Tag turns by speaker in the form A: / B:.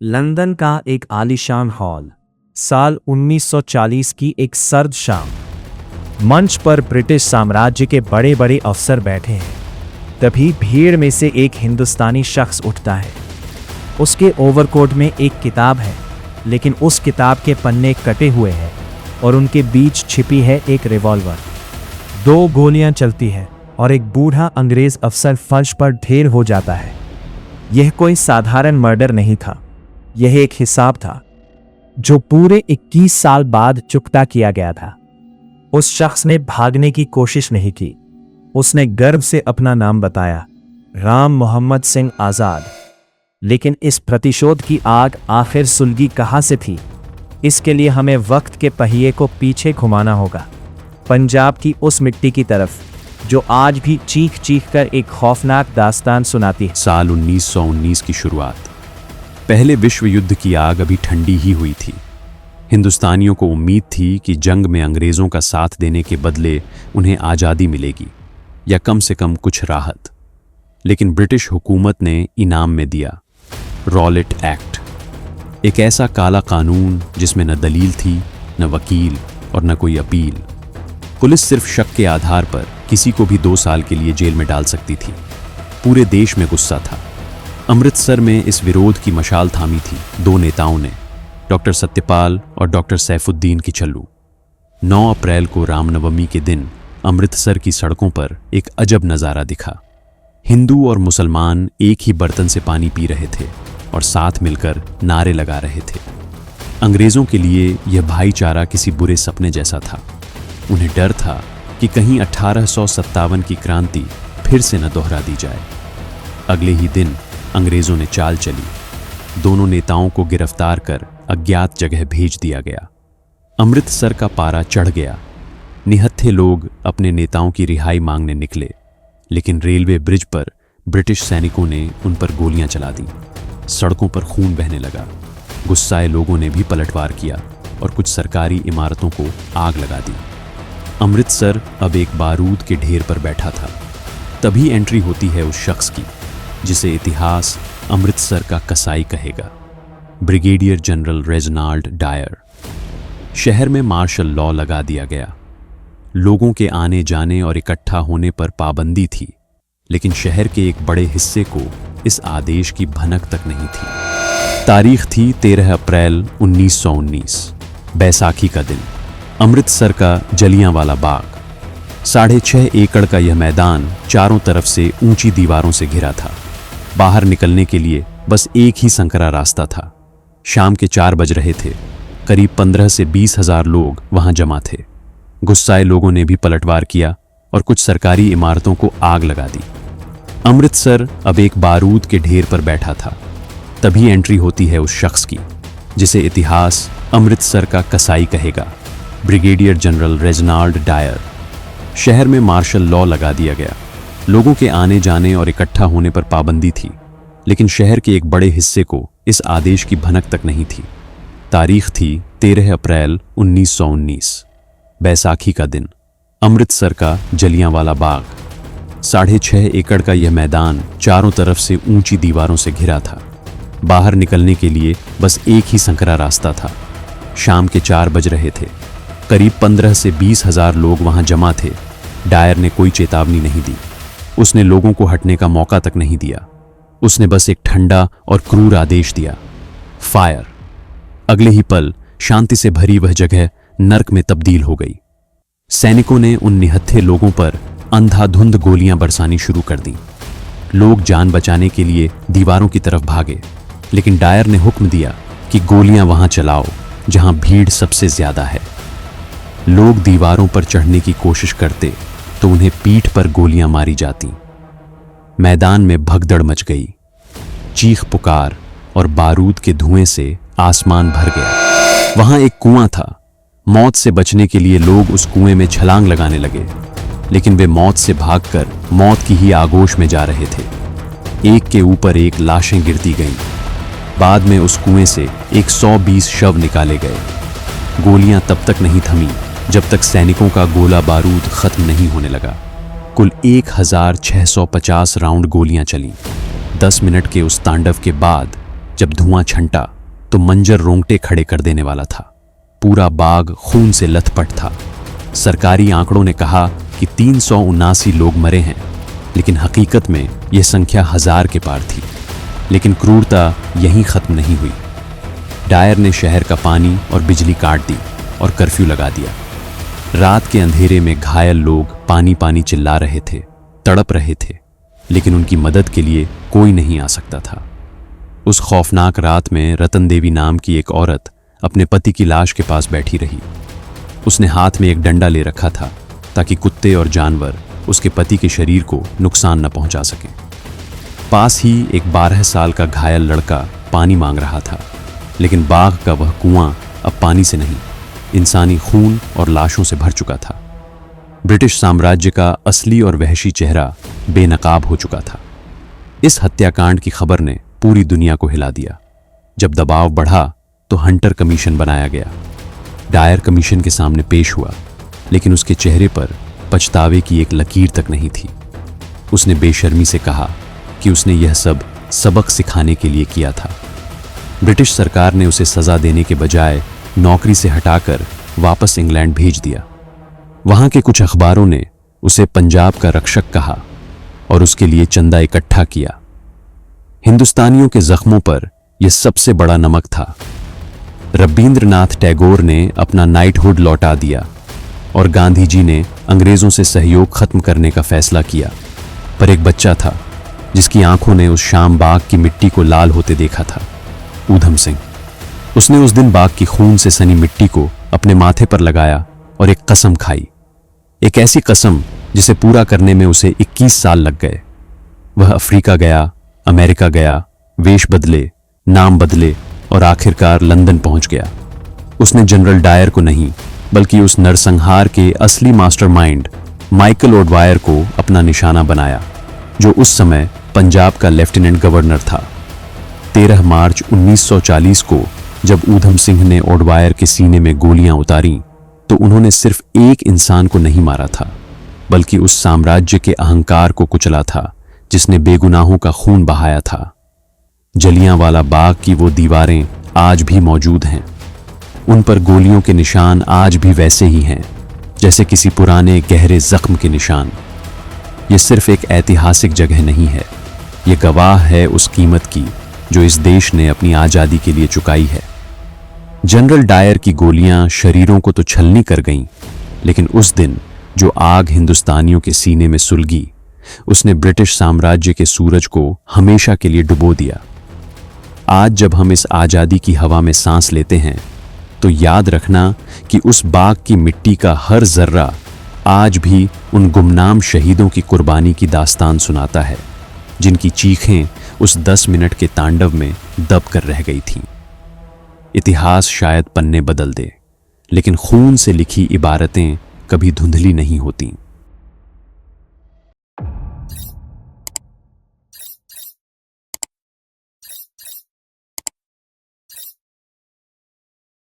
A: London का एक आलीशान हॉल। साल 1940 की एक सर्द शाम। मंच पर ब्रिटिश साम्राज्य के बड़े बड़े अफसर बैठे हैं। तभी भीड़ में से एक हिंदुस्तानी शख्स उठता है। उसके ओवरकोट में एक किताब है, लेकिन उस किताब के पन्ने कटे हुए हैं और उनके बीच छिपी है एक रिवॉल्वर। 2 गोलियां चलती हैं और एक बूढ़ा अंग्रेज अफसर फर्श पर ढेर हो जाता है। यह कोई साधारण मर्डर नहीं था, यह एक हिसाब था जो पूरे 21 साल बाद चुकता किया गया था। उस शख्स ने भागने की कोशिश नहीं की। उसने गर्व से अपना नाम बताया, राम मोहम्मद सिंह आजाद। लेकिन इस प्रतिशोध की आग आखिर सुलगी कहां से थी? इसके लिए हमें वक्त के पहिए को पीछे घुमाना होगा, पंजाब की उस मिट्टी की तरफ जो आज भी चीख चीख कर एक खौफनाक दास्तान सुनाती है।
B: साल 1919 की शुरुआत। पहले विश्व युद्ध की आग अभी ठंडी ही हुई थी। हिंदुस्तानियों को उम्मीद थी कि जंग में अंग्रेजों का साथ देने के बदले उन्हें आज़ादी मिलेगी या कम से कम कुछ राहत। लेकिन ब्रिटिश हुकूमत ने इनाम में दिया रॉलेट एक्ट, एक ऐसा काला कानून जिसमें न दलील थी, न वकील और न कोई अपील। पुलिस सिर्फ शक के आधार पर किसी को भी 2 साल के लिए जेल में डाल सकती थी। पूरे देश में गुस्सा था। अमृतसर में इस विरोध की मशाल थामी थी 2 नेताओं ने, डॉक्टर सत्यपाल और डॉक्टर सैफुद्दीन किचलू। 9 अप्रैल को रामनवमी के दिन अमृतसर की सड़कों पर एक अजब नज़ारा दिखा। हिंदू और मुसलमान एक ही बर्तन से पानी पी रहे थे और साथ मिलकर नारे लगा रहे थे। अंग्रेजों के लिए यह भाईचारा किसी बुरे सपने जैसा था। उन्हें डर था कि कहीं 1857 की क्रांति फिर से न दोहरा दी जाए। अगले ही दिन अंग्रेजों ने चाल चली। दोनों नेताओं को गिरफ्तार कर अज्ञात जगह भेज दिया गया। अमृतसर का पारा चढ़ गया। निहत्थे लोग अपने नेताओं की रिहाई मांगने निकले, लेकिन रेलवे ब्रिज पर ब्रिटिश सैनिकों ने उन पर गोलियां चला दी। सड़कों पर खून बहने लगा। गुस्साए लोगों ने भी पलटवार किया और कुछ सरकारी इमारतों को आग लगा दी। अमृतसर अब एक बारूद के ढेर पर बैठा था। तभी एंट्री होती है उस शख्स की जिसे इतिहास अमृतसर का कसाई कहेगा, ब्रिगेडियर जनरल रेजिनाल्ड डायर। शहर में मार्शल लॉ लगा दिया गया। लोगों के आने जाने और इकट्ठा होने पर पाबंदी थी, लेकिन शहर के एक बड़े हिस्से को इस आदेश की भनक तक नहीं थी। तारीख थी 13 अप्रैल 1919, बैसाखी का दिन। अमृतसर का जलियांवाला बाग। 6.5 एकड़ का यह मैदान चारों तरफ से ऊंची दीवारों से घिरा था। बाहर निकलने के लिए बस एक ही संकरा रास्ता था। शाम के 4 बज रहे थे। करीब 15 से 20 हजार लोग वहां जमा थे। गुस्साए लोगों ने भी पलटवार किया और कुछ सरकारी इमारतों को आग लगा दी। अमृतसर अब एक बारूद के ढेर पर बैठा था। तभी एंट्री होती है उस शख्स की जिसे इतिहास अमृतसर का कसाई कहेगा, ब्रिगेडियर जनरल रेजिनाल्ड डायर। शहर में मार्शल लॉ लगा दिया गया। लोगों के आने जाने और इकट्ठा होने पर पाबंदी थी, लेकिन शहर के एक बड़े हिस्से को इस आदेश की भनक तक नहीं थी। तारीख थी 13 अप्रैल 1919, बैसाखी का दिन। अमृतसर का जलियांवाला बाग। 6.5 एकड़ का यह मैदान चारों तरफ से ऊंची दीवारों से घिरा था। बाहर निकलने के लिए बस एक ही संकरा रास्ता था। शाम के 4 बज रहे थे। करीब 15 से 20 हजार लोग वहां जमा थे। डायर ने कोई चेतावनी नहीं दी। उसने लोगों को हटने का मौका तक नहीं दिया। उसने बस एक ठंडा और क्रूर आदेश दिया, फायर। अगले ही पल शांति से भरी वह जगह नर्क में तब्दील हो गई। सैनिकों ने उन निहत्थे लोगों पर अंधाधुंध गोलियां बरसानी शुरू कर दी। लोग जान बचाने के लिए दीवारों की तरफ भागे, लेकिन डायर ने हुक्म दिया कि गोलियां वहां चलाओ जहां भीड़ सबसे ज्यादा है। लोग दीवारों पर चढ़ने की कोशिश करते तो उन्हें पीठ पर गोलियां मारी जाती। मैदान में भगदड़ मच गई। चीख पुकार और बारूद के धुएं से आसमान भर गया। वहां एक कुआं था। मौत से बचने के लिए लोग उस कुएं में छलांग लगाने लगे, लेकिन वे मौत से भागकर मौत की ही आगोश में जा रहे थे। एक के ऊपर एक लाशें गिरती गईं। बाद में उस कुएं से 120 शव निकाले गए। गोलियां तब तक नहीं थमी जब तक सैनिकों का गोला बारूद खत्म नहीं होने लगा। कुल 1650 राउंड गोलियां चलीं। 10 मिनट के उस तांडव के बाद जब धुआं छंटा तो मंजर रोंगटे खड़े कर देने वाला था। पूरा बाग खून से लथपथ था। सरकारी आंकड़ों ने कहा कि 379 लोग मरे हैं, लेकिन हकीकत में यह संख्या 1000 के पार थी। लेकिन क्रूरता यहीं खत्म नहीं हुई। डायर ने शहर का पानी और बिजली काट दी और कर्फ्यू लगा दिया। रात के अंधेरे में घायल लोग पानी पानी चिल्ला रहे थे, तड़प रहे थे, लेकिन उनकी मदद के लिए कोई नहीं आ सकता था। उस खौफनाक रात में रतन देवी नाम की एक औरत अपने पति की लाश के पास बैठी रही। उसने हाथ में एक डंडा ले रखा था ताकि कुत्ते और जानवर उसके पति के शरीर को नुकसान न पहुंचा सकें। पास ही एक 12 साल का घायल लड़का पानी मांग रहा था, लेकिन बाग का वह कुआं अब पानी से नहीं, इंसानी खून और लाशों से भर चुका था। ब्रिटिश साम्राज्य का असली और वहशी चेहरा बेनकाब हो चुका था। इस हत्याकांड की खबर ने पूरी दुनिया को हिला दिया। जब दबाव बढ़ा तो हंटर कमीशन बनाया गया। डायर कमीशन के सामने पेश हुआ, लेकिन उसके चेहरे पर पछतावे की एक लकीर तक नहीं थी। उसने बेशर्मी से कहा कि उसने यह सब सबक सिखाने के लिए किया था। ब्रिटिश सरकार ने उसे सजा देने के बजाय नौकरी से हटाकर वापस इंग्लैंड भेज दिया। वहां के कुछ अखबारों ने उसे पंजाब का रक्षक कहा और उसके लिए चंदा इकट्ठा किया। हिंदुस्तानियों के जख्मों पर यह सबसे बड़ा नमक था। रबींद्रनाथ टैगोर ने अपना नाइटहुड लौटा दिया और गांधी जी ने अंग्रेजों से सहयोग खत्म करने का फैसला किया। पर एक बच्चा था जिसकी आंखों ने उस शाम बाग की मिट्टी को लाल होते देखा था, ऊधम सिंह। उसने उस दिन बाग की खून से सनी मिट्टी को अपने माथे पर लगाया और एक कसम खाई, एक ऐसी कसम जिसे पूरा करने में उसे 21 साल लग गए। वह अफ्रीका गया, अमेरिका गया, वेश बदले, नाम बदले और आखिरकार लंदन पहुंच गया। उसने जनरल डायर को नहीं, बल्कि उस नरसंहार के असली मास्टरमाइंड माइकल ओडवायर को अपना निशाना बनाया, जो उस समय पंजाब का लेफ्टिनेंट गवर्नर था। 13 मार्च 1940 को जब ऊधम सिंह ने ओडवायर के सीने में गोलियां उतारी तो उन्होंने सिर्फ एक इंसान को नहीं मारा था, बल्कि उस साम्राज्य के अहंकार को कुचला था जिसने बेगुनाहों का खून बहाया था। जलियांवाला बाग की वो दीवारें आज भी मौजूद हैं। उन पर गोलियों के निशान आज भी वैसे ही हैं, जैसे किसी पुराने गहरे जख्म के निशान। ये सिर्फ एक ऐतिहासिक जगह नहीं है, ये गवाह है उस कीमत की जो इस देश ने अपनी आज़ादी के लिए चुकाई है। जनरल डायर की गोलियां शरीरों को तो छलनी कर गईं, लेकिन उस दिन जो आग हिंदुस्तानियों के सीने में सुलगी, उसने ब्रिटिश साम्राज्य के सूरज को हमेशा के लिए डुबो दिया। आज जब हम इस आज़ादी की हवा में सांस लेते हैं, तो याद रखना कि उस बाग की मिट्टी का हर जर्रा आज भी उन गुमनाम शहीदों की कुर्बानी की दास्तान सुनाता है, जिनकी चीखें उस 10 मिनट के तांडव में दब कर रह गई थीं। इतिहास शायद पन्ने बदल दे, लेकिन खून से लिखी इबारतें कभी धुंधली नहीं होती।